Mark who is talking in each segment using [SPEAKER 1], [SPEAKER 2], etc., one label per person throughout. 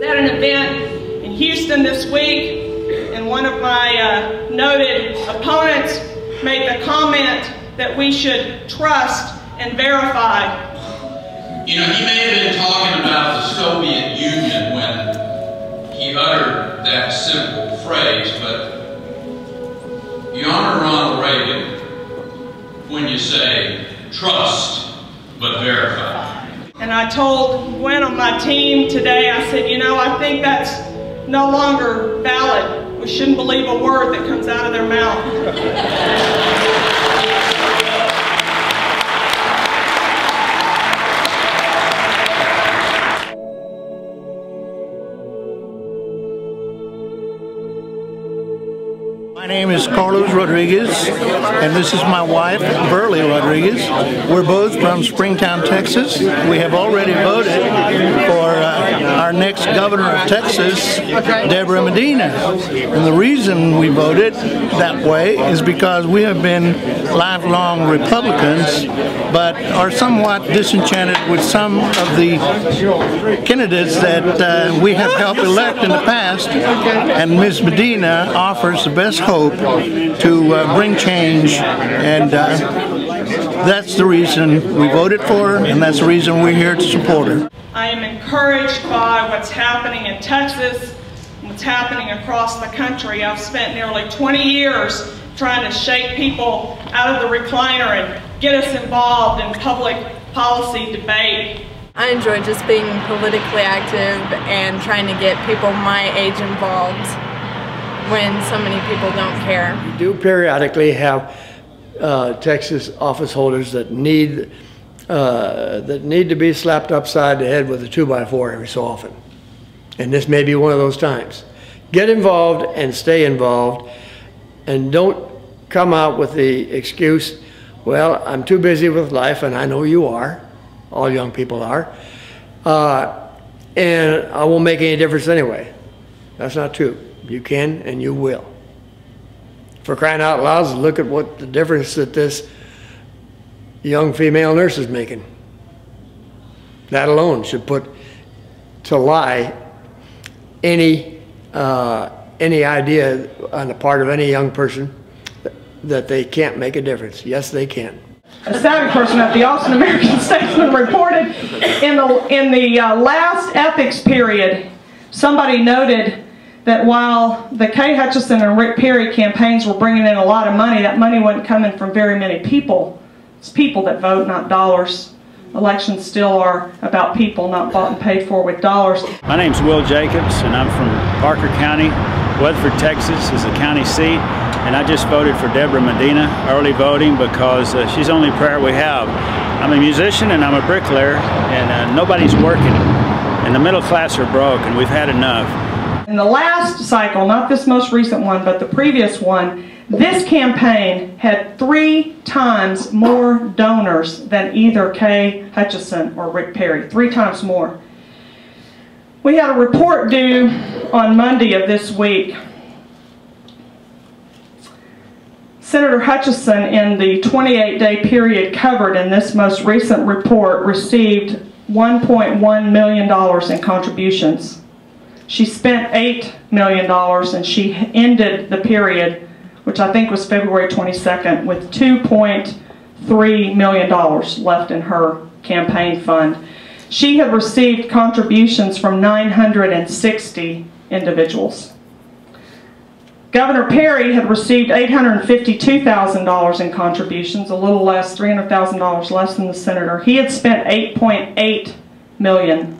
[SPEAKER 1] At an event in Houston this week, and one of my noted opponents made the comment that we should trust and verify.
[SPEAKER 2] You know, he may have been talking about the Soviet Union when he uttered that simple phrase, but you honor Ronald Reagan when you say, trust but verify.
[SPEAKER 1] And I told Gwen on my team today, I said, you know, I think that's no longer valid. We shouldn't believe a word that comes out of their mouth.
[SPEAKER 3] My name is Carlos Rodriguez, and this is my wife, Burley Rodriguez. We're both from Springtown, Texas. We have already voted for our next governor of Texas, Debra Medina. And the reason we voted that way is because we have been lifelong Republicans, but are somewhat disenchanted with some of the candidates that we have helped elect in the past, and Ms. Medina offers the best hope to bring change, and that's the reason we voted for her, and that's the reason we're here to support her.
[SPEAKER 1] I am encouraged by what's happening in Texas, what's happening across the country. I've spent nearly 20 years trying to shake people out of the recliner and get us involved in public policy debate.
[SPEAKER 4] I enjoy just being politically active and trying to get people my age involved when so many people don't care.
[SPEAKER 5] We do periodically have Texas office holders that need to be slapped upside the head with a 2x4 every so often. And this may be one of those times. Get involved and stay involved, and don't come out with the excuse, well, I'm too busy with life, and I know you are, all young people are, and I won't make any difference anyway. That's not true. You can and you will. For crying out loud, look at what the difference that this young female nurse is making. That alone should put to lie any idea on the part of any young person that they can't make a difference. Yes, they can.
[SPEAKER 1] A savvy person at the Austin American Statesman reported in the last ethics period, somebody noted that while the Kay Hutchison and Rick Perry campaigns were bringing in a lot of money, that money wasn't coming from very many people. It's people that vote, not dollars. Elections still are about people, not bought and paid for with dollars.
[SPEAKER 6] My name's Will Jacobs, and I'm from Parker County. Weatherford, Texas is the county seat, and I just voted for Debra Medina, early voting, because she's the only prayer we have. I'm a musician and I'm a bricklayer, and nobody's working. And the middle class are broke, and we've had enough.
[SPEAKER 1] In the last cycle, not this most recent one, but the previous one, this campaign had 3 times more donors than either Kay Hutchison or Rick Perry. 3 times more. We had a report due on Monday of this week. Senator Hutchison, in the 28-day period covered in this most recent report, received $1.1 million in contributions. She spent $8 million, and she ended the period, which I think was February 22nd, with $2.3 million left in her campaign fund. She had received contributions from 960 individuals. Governor Perry had received $852,000 in contributions, a little less, $300,000 less than the senator. He had spent $8.8 million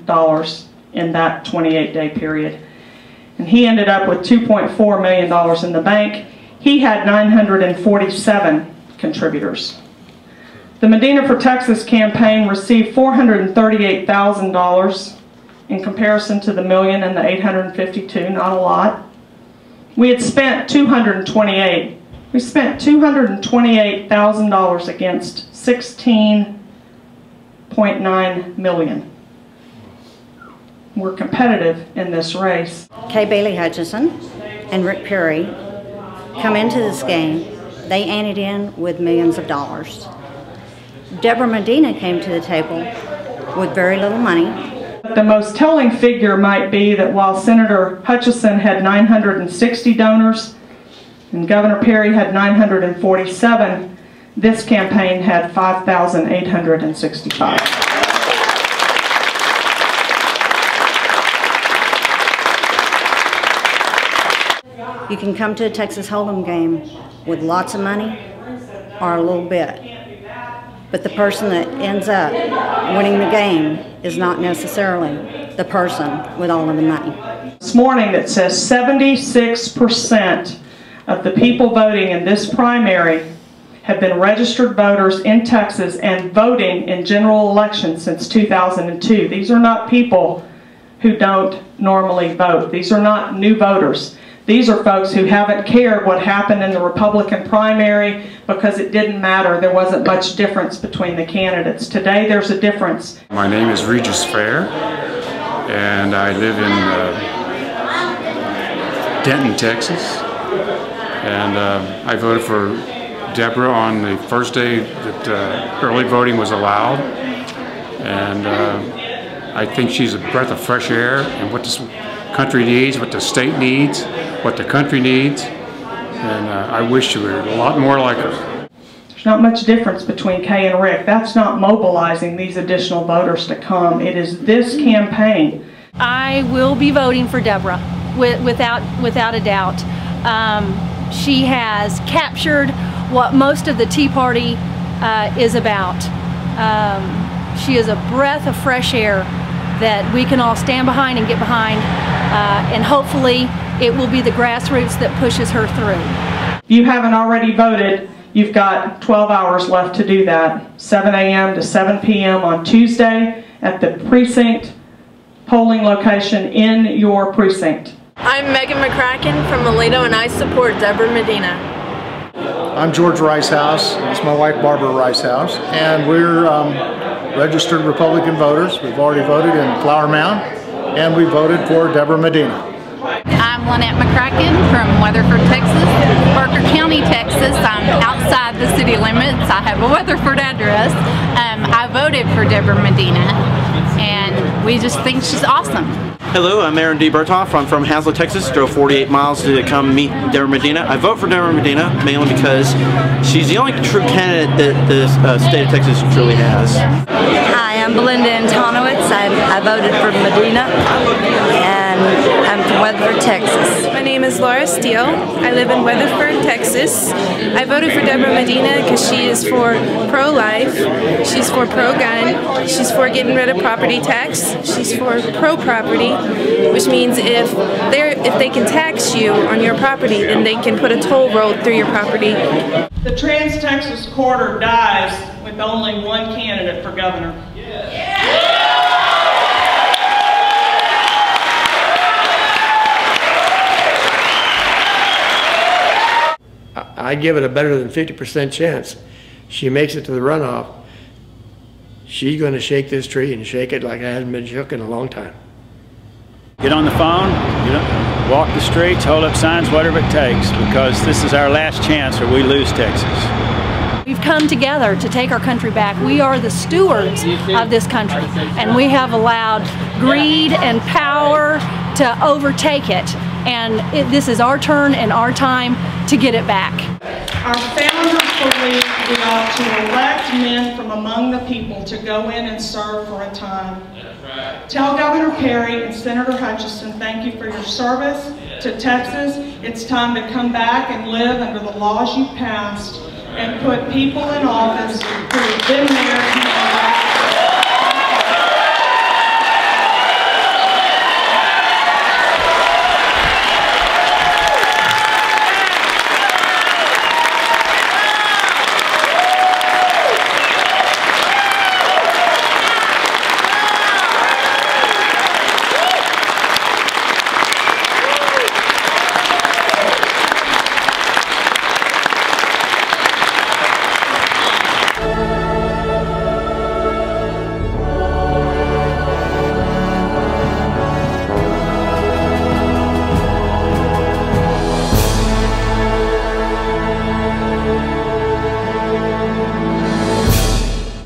[SPEAKER 1] in that 28-day period. And he ended up with $2.4 million in the bank. He had 947 contributors. The Medina for Texas campaign received $438,000 in comparison to the million and the 852, not a lot. We had spent $228,000. We spent $228,000 against $16.9 million. We're competitive in this race.
[SPEAKER 7] Kay Bailey Hutchison and Rick Perry come into this game. They anteed in with millions of dollars. Debra Medina came to the table with very little money.
[SPEAKER 1] The most telling figure might be that while Senator Hutchison had 960 donors and Governor Perry had 947, this campaign had 5,865.
[SPEAKER 7] You can come to a Texas Hold'em game with lots of money or a little bit. But the person that ends up winning the game is not necessarily the person with all of the money.
[SPEAKER 1] This morning that says 76% of the people voting in this primary have been registered voters in Texas and voting in general elections since 2002. These are not people who don't normally vote. These are not new voters. These are folks who haven't cared what happened in the Republican primary because it didn't matter. There wasn't much difference between the candidates. Today there's a difference.
[SPEAKER 8] My name is Regis Fair, and I live in Denton, Texas. And I voted for Debra on the first day that early voting was allowed. And I think she's a breath of fresh air and what this country needs, what the state needs, what the country needs, and I wish you were a lot more like her.
[SPEAKER 1] There's not much difference between Kay and Rick. That's not mobilizing these additional voters to come. It is this campaign.
[SPEAKER 9] I will be voting for Debra, without a doubt. She has captured what most of the Tea Party is about. She is a breath of fresh air that we can all stand behind and get behind, and hopefully it will be the grassroots that pushes her through.
[SPEAKER 1] If you haven't already voted, you've got 12 hours left to do that. 7 a.m. to 7 p.m. on Tuesday at the precinct polling location in your precinct.
[SPEAKER 4] I'm Megan McCracken from Medina, and I support Debra Medina.
[SPEAKER 10] I'm George Ricehouse. It's my wife Barbara Ricehouse, and we're registered Republican voters. We've already voted in Flower Mound, and we voted for Debra Medina.
[SPEAKER 11] I'm Lynette McCracken from Weatherford, Texas, Parker County, Texas. I'm outside the city limits. I have a Weatherford address. I voted for Debra Medina, and we just think she's awesome.
[SPEAKER 12] Hello, I'm Aaron D. Bertoff. I'm from Hazlet, Texas. Drove 48 miles to come meet Debra Medina. I vote for Debra Medina mainly because she's the only true candidate that the state of Texas truly has.
[SPEAKER 13] Hi, I'm Belinda Antonowitz. I voted for Medina, and I'm from Weatherford, Texas.
[SPEAKER 14] My name is Laura Steele. I live in Weatherford, Texas. I voted for Debra Medina because she is for pro-life, she's for pro-gun, she's for getting rid of property tax, she's for pro-property, which means if they can tax you on your property, then they can put a toll road through your property.
[SPEAKER 1] The Trans-Texas Corridor dies with only one candidate for governor.
[SPEAKER 5] I give it a better than 50% chance. She makes it to the runoff. She's going to shake this tree and shake it like it hasn't been shook in a long time.
[SPEAKER 6] Get on the phone, walk the streets, hold up signs, whatever it takes, because this is our last chance or we lose Texas.
[SPEAKER 9] We've come together to take our country back. We are the stewards of this country, and we have allowed greed and power to overtake it. And this is our turn and our time to get it back.
[SPEAKER 1] Our founders believed we ought to elect men from among the people to go in and serve for a time. Tell Governor Perry and Senator Hutchison thank you for your service to Texas. It's time to come back and live under the laws you passed and put people in office who have been there